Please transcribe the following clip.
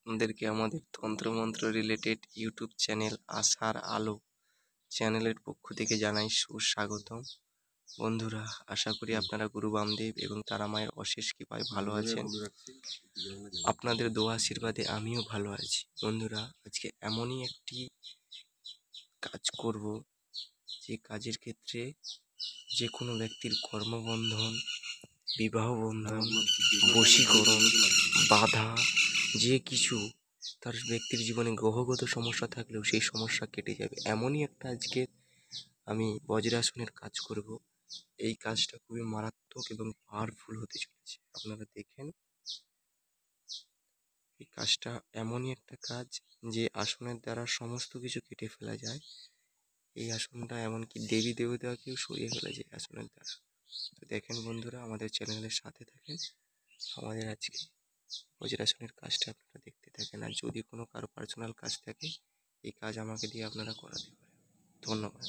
আপনাদেরকে আমাদের তন্ত্রমন্ত্র রিলেটেড ইউটিউব চ্যানেল আশার আলো চ্যানেলের পক্ষ থেকে জানাই সুস্বাগতম। বন্ধুরা, আশা করি আপনারা গুরু বামদেব এবং তারা মায়ের অশেষ কৃপায় ভালো আছেন। আপনাদের দোয়া আশীর্বাদে আমিও ভালো আছি। বন্ধুরা, আজকে এমনই একটি কাজ করব যে কাজের ক্ষেত্রে যে কোনো ব্যক্তির কর্মবন্ধন, বিবাহ বন্ধন, বশীকরণ, বাধা, যে কিছু তার ব্যক্তির জীবনে গ্রহগত সমস্যা থাকলেও সেই সমস্যা কেটে যাবে। এমনই একটা আজকে আমি বজ্রাসনের কাজ করব। এই কাজটা খুবই মারাত্মক এবং পাওয়ারফুল হতে চলেছে। আপনারা দেখেন, এই কাজটা এমনই একটা কাজ যে আসনের দ্বারা সমস্ত কিছু কেটে ফেলা যায়। এই আসনটা এমনকি দেবী দেবতাকেও সরিয়ে ফেলা যায় আসনের দ্বারা। তো দেখেন বন্ধুরা, আমাদের চ্যানেলের সাথে থাকেন। আমাদের আজকে বজ্রাসনের কাজটা আপনারা দেখতে থাকেন। আর যদি কোনো কারো পার্সোনাল কাজ থাকে, এই কাজ আমাকে দিয়ে আপনারা করাতে পারেন। ধন্যবাদ।